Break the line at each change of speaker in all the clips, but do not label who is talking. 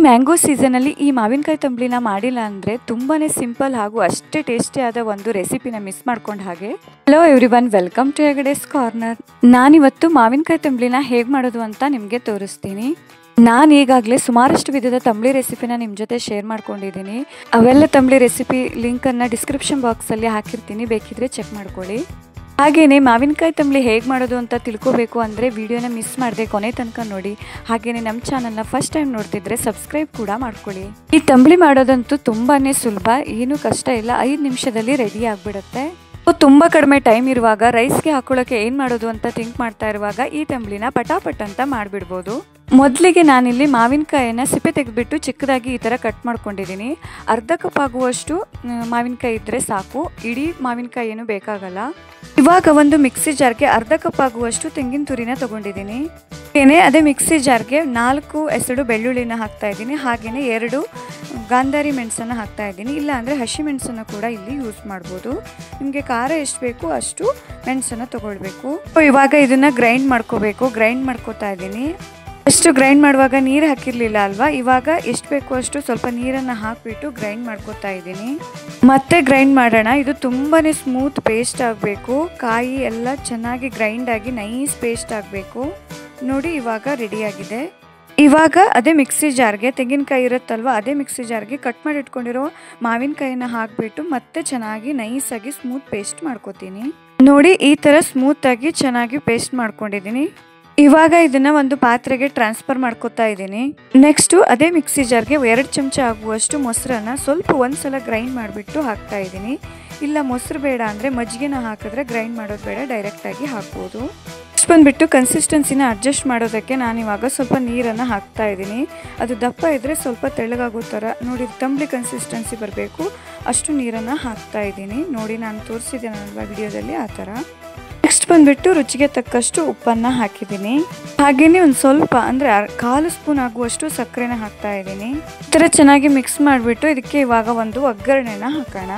Mango ಸೀಸನಲ್ಲಿ ಈ ಮಾವಿನಕಾಯಿ ತಂಬ್ಳಿನ ಮಾಡಿಲ್ಲ ಅಂದರೆ ತುಂಬಾ ಸಿಂಪಲ್ ಹಾಗೂ ಅಷ್ಟೇ ಟೇಸ್ಟಿಯಾದ ಒಂದು ರೆಸಿಪಿನ ಮಿಸ್ ಮಾಡ್ಕೊಂಡು ಹಾಗೆ. Hello everyone, welcome to Hegde's corner. ನಾನಿವತ್ತು ಮಾವಿನಕಾಯಿ ತಂಬ್ಳಿನ ಹೇಗೆ ಮಾಡೋದು ಅಂತ ನಿಮಗೆ ತೋರಿಸ್ತೀನಿ. ನಾನು ಈಗಾಗಲೇ ಸುಮಾರಷ್ಟು ವಿಧದ ತಂಬ್ಳಿ ರೆಸಿಪಿನ ನಿಮ್ಮ ಜೊತೆ ಶೇರ್ ಮಾಡ್ಕೊಂಡಿದ್ದೀನಿ. ಅವೆಲ್ಲ ತಂಬ್ಳಿ ರೆಸಿಪಿ ಲಿಂಕನ್ನು ಡಿಸ್ಕ್ರಿಪ್ಷನ್ ಬಾಕ್ಸಲ್ಲಿ ಹಾಕಿರ್ತೀನಿ, ಬೇಕಿದ್ರೆ ಚೆಕ್ ಮಾಡ್ಕೊಳ್ಳಿ. ಹಾಗೆಯೇ ಮಾವಿನಕಾಯಿ ತಂಬ್ಳಿ ಹೇಗೆ ಮಾಡೋದು ಅಂತ ತಿಳ್ಕೋಬೇಕು ಅಂದರೆ ವಿಡಿಯೋನ ಮಿಸ್ ಮಾಡದೆ ಕೊನೆ ತನಕ ನೋಡಿ. ಹಾಗೆಯೇ ನಮ್ಮ ಚಾನಲ್ನ ಫಸ್ಟ್ ಟೈಮ್ ನೋಡ್ತಿದ್ರೆ ಸಬ್ಸ್ಕ್ರೈಬ್ ಕೂಡ ಮಾಡ್ಕೊಳ್ಳಿ. ಈ ತಂಬ್ಳಿ ಮಾಡೋದಂತೂ ತುಂಬಾ ಸುಲಭ, ಏನೂ ಕಷ್ಟ ಇಲ್ಲ, 5 ನಿಮಿಷದಲ್ಲಿ ರೆಡಿ ಆಗಿಬಿಡುತ್ತೆ. ತುಂಬ ಕಡಿಮೆ ಟೈಮ್ ಇರುವಾಗ ರೈಸ್ಗೆ ಹಾಕೊಳ್ಳೋಕೆ ಏನು ಮಾಡೋದು ಅಂತ ಥಿಂಕ್ ಮಾಡ್ತಾ ಇರುವಾಗ ಈ ತಂಬ್ಳಿನ ಪಟಾಪಟ್ ಅಂತ ಮಾಡಿಬಿಡ್ಬೋದು. ಮೊದಲಿಗೆ ನಾನಿಲ್ಲಿ ಮಾವಿನಕಾಯಿನ ಸಿಪ್ಪೆ ತೆಗೆದುಬಿಟ್ಟು ಚಿಕ್ಕದಾಗಿ ಈ ಥರ ಕಟ್ ಮಾಡ್ಕೊಂಡಿದ್ದೀನಿ. ಅರ್ಧ ಕಪ್ ಆಗುವಷ್ಟು ಮಾವಿನಕಾಯಿ ಇದ್ದರೆ ಸಾಕು, ಇಡೀ ಮಾವಿನಕಾಯಿ ಏನು ಬೇಕಾಗಲ್ಲ. ಇವಾಗ ಒಂದು ಮಿಕ್ಸಿ ಜಾರ್ಗೆ ಅರ್ಧ ಕಪ್ ಆಗುವಷ್ಟು ತೆಂಗಿನ ತುರಿನ ತೊಗೊಂಡಿದ್ದೀನಿ. ಅದೇ ಮಿಕ್ಸಿ ಜಾರ್ಗೆ 4 ಎಸಳು ಬೆಳ್ಳುಳ್ಳಿನ ಹಾಕ್ತಾ ಇದ್ದೀನಿ. ಹಾಗೆಯೇ 2 ಗಾಂಧಾರಿ ಮೆಣಸನ್ನು ಹಾಕ್ತಾ ಇದ್ದೀನಿ. ಇಲ್ಲ ಅಂದರೆ ಹಸಿ ಮೆಣಸನ್ನು ಕೂಡ ಇಲ್ಲಿ ಯೂಸ್ ಮಾಡ್ಬೋದು. ನಿಮಗೆ ಖಾರ ಎಷ್ಟು ಬೇಕು ಅಷ್ಟು ಮೆಣಸನ್ನು ತೊಗೊಳ್ಬೇಕು. ಇವಾಗ ಇದನ್ನು ಗ್ರೈಂಡ್ ಮಾಡ್ಕೋಬೇಕು. ಗ್ರೈಂಡ್ ಮಾಡ್ಕೋತಾ ಇದ್ದೀನಿ. ಅಷ್ಟು ಗ್ರೈಂಡ್ ಮಾಡುವಾಗ ನೀರು ಹಾಕಿರಲಿಲ್ಲ ಅಲ್ವಾ, ಇವಾಗ ಎಷ್ಟು ಬೇಕು ಅಷ್ಟು ಸ್ವಲ್ಪ ನೀರನ್ನು ಹಾಕಿಬಿಟ್ಟು ಗ್ರೈಂಡ್ ಮಾಡ್ಕೋತಾ ಇದ್ದೀನಿ. ಮತ್ತೆ ಗ್ರೈಂಡ್ ಮಾಡೋಣ. ಇದು ತುಂಬಾ ಸ್ಮೂತ್ ಪೇಸ್ಟ್ ಆಗಬೇಕು. ಕಾಯಿ ಎಲ್ಲ ಚೆನ್ನಾಗಿ ಗ್ರೈಂಡ್ ಆಗಿ ನೈಸ್ ಪೇಸ್ಟ್ ಆಗಬೇಕು. ನೋಡಿ ಇವಾಗ ರೆಡಿಯಾಗಿದೆ. ಇವಾಗ ಅದೇ ಮಿಕ್ಸಿ ಜಾರ್ಗೆ ತೆಂಗಿನಕಾಯಿ ಇರುತ್ತಲ್ವ, ಅದೇ ಮಿಕ್ಸಿ ಜಾರ್ಗೆ ಕಟ್ ಮಾಡಿ ಇಟ್ಕೊಂಡಿರೋ ಮಾವಿನಕಾಯಿನ ಹಾಕಿಬಿಟ್ಟು ಮತ್ತೆ ಚೆನ್ನಾಗಿ ನೈಸಾಗಿ ಸ್ಮೂತ್ ಪೇಸ್ಟ್ ಮಾಡ್ಕೋತೀನಿ. ನೋಡಿ ಈ ಥರ ಸ್ಮೂತಾಗಿ ಚೆನ್ನಾಗಿ ಪೇಸ್ಟ್ ಮಾಡ್ಕೊಂಡಿದ್ದೀನಿ. ಇವಾಗ ಇದನ್ನು ಒಂದು ಪಾತ್ರೆಗೆ ಟ್ರಾನ್ಸ್ಫರ್ ಮಾಡ್ಕೋತಾ ಇದ್ದೀನಿ. ನೆಕ್ಸ್ಟು ಅದೇ ಮಿಕ್ಸಿ ಜಾರ್ಗೆ 2 ಚಮಚ ಆಗುವಷ್ಟು ಮೊಸರನ್ನ ಸ್ವಲ್ಪ ಒಂದ್ಸಲ ಗ್ರೈಂಡ್ ಮಾಡಿಬಿಟ್ಟು ಹಾಕ್ತಾ ಇದ್ದೀನಿ. ಇಲ್ಲ ಮೊಸರು ಬೇಡ ಅಂದರೆ ಮಜ್ಜಿಗೆನ ಹಾಕಿದ್ರೆ ಗ್ರೈಂಡ್ ಮಾಡೋದು ಬೇಡ, ಡೈರೆಕ್ಟಾಗಿ ಹಾಕ್ಬೋದು. ಇಷ್ಟು ಬಂದುಬಿಟ್ಟು ಕನ್ಸಿಸ್ಟೆನ್ಸಿನ ಅಡ್ಜಸ್ಟ್ ಮಾಡೋದಕ್ಕೆ ನಾನಿವಾಗ ಸ್ವಲ್ಪ ನೀರನ್ನು ಹಾಕ್ತಾ ಇದ್ದೀನಿ. ಅದು ದಪ್ಪ ಇದ್ದರೆ ಸ್ವಲ್ಪ ತೆಳ್ಳಗಾಗೋ ಥರ ನೋಡಿ ತಂಬ್ಳಿ ಕನ್ಸಿಸ್ಟೆನ್ಸಿ ಬರಬೇಕು, ಅಷ್ಟು ನೀರನ್ನು ಹಾಕ್ತಾ ಇದ್ದೀನಿ. ನೋಡಿ ನಾನು ತೋರಿಸಿದ್ದೇನಲ್ವ ವಿಡಿಯೋದಲ್ಲಿ ಆ ಥರ. ನೆಕ್ಸ್ಟ್ ಬಂದುಬಿಟ್ಟು ರುಚಿಗೆ ತಕ್ಕಷ್ಟು ಉಪ್ಪನ್ನು ಹಾಕಿದ್ದೀನಿ. ಹಾಗೆಯೇ ಒಂದು ಸ್ವಲ್ಪ ಅಂದರೆ 1/4 ಸ್ಪೂನ್ ಆಗುವಷ್ಟು ಸಕ್ಕರೆನ ಹಾಕ್ತಾ ಇದ್ದೀನಿ. ಈ ಥರ ಚೆನ್ನಾಗಿ ಮಿಕ್ಸ್ ಮಾಡಿಬಿಟ್ಟು ಇದಕ್ಕೆ ಇವಾಗ ಒಂದು ಒಗ್ಗರಣೆನ ಹಾಕೋಣ.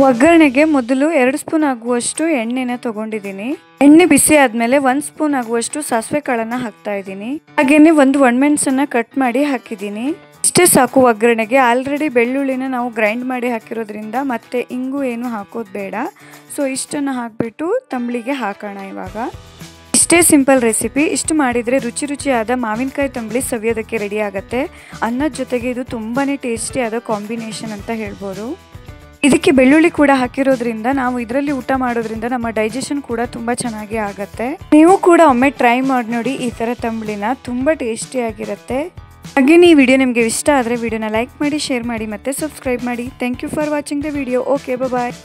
ಒಗ್ಗರಣೆಗೆ ಮೊದಲು 2 ಸ್ಪೂನ್ ಆಗುವಷ್ಟು ಎಣ್ಣೆನ ತೊಗೊಂಡಿದ್ದೀನಿ. ಎಣ್ಣೆ ಬಿಸಿ ಆದಮೇಲೆ 1 ಸ್ಪೂನ್ ಆಗುವಷ್ಟು ಸಾಸಿವೆ ಕಾಳನ್ನು ಹಾಕ್ತಾ ಇದ್ದೀನಿ. ಹಾಗೆಯೇ ಒಂದು ಒಣಮೆಣಸನ್ನು ಕಟ್ ಮಾಡಿ ಹಾಕಿದ್ದೀನಿ. ಇಷ್ಟೇ ಸಾಕು ಒಗ್ಗರಣೆಗೆ. ಆಲ್ರೆಡಿ ಬೆಳ್ಳುಳ್ಳಿನ ನಾವು ಗ್ರೈಂಡ್ ಮಾಡಿ ಹಾಕಿರೋದ್ರಿಂದ ಮತ್ತೆ ಇಂಗು ಏನು ಹಾಕೋದು ಬೇಡ. ಸೊ ಇಷ್ಟನ್ನು ಹಾಕಿಬಿಟ್ಟು ತಂಬ್ಳಿಗೆ ಹಾಕೋಣ. ಇವಾಗ ಇಷ್ಟೇ ಸಿಂಪಲ್ ರೆಸಿಪಿ. ಇಷ್ಟು ಮಾಡಿದರೆ ರುಚಿಯಾದ ಮಾವಿನಕಾಯಿ ತಂಬ್ಳಿ ಸವಿಯೋದಕ್ಕೆ ರೆಡಿ ಆಗುತ್ತೆ. ಅನ್ನದ ಜೊತೆಗೆ ಇದು ತುಂಬಾ ಟೇಸ್ಟಿಯಾದ ಕಾಂಬಿನೇಷನ್ ಅಂತ ಹೇಳ್ಬೋದು. ಇದಕ್ಕೆ ಬೆಳ್ಳುಳ್ಳಿ ಕೂಡ ಹಾಕಿರೋದ್ರಿಂದ ನಾವು ಇದರಲ್ಲಿ ಊಟ ಮಾಡೋದ್ರಿಂದ ನಮ್ಮ ಡೈಜೆಷನ್ ಕೂಡ ತುಂಬ ಚೆನ್ನಾಗಿ ಆಗುತ್ತೆ. ನೀವು ಕೂಡ ಒಮ್ಮೆ ಟ್ರೈ ಮಾಡಿ ನೋಡಿ ಈ ಥರ ತಂಬ್ಳಿನ, ತುಂಬ ಟೇಸ್ಟಿಯಾಗಿರುತ್ತೆ. ಹಾಗೆ ಈ ವಿಡಿಯೋ ನಿಮಗೆ ಇಷ್ಟ ಆದರೆ ವಿಡಿಯೋನ ಲೈಕ್ ಮಾಡಿ, ಶೇರ್ ಮಾಡಿ ಮತ್ತು ಸಬ್ಸ್ಕ್ರೈಬ್ ಮಾಡಿ. Thank you for watching the video. Okay, bye.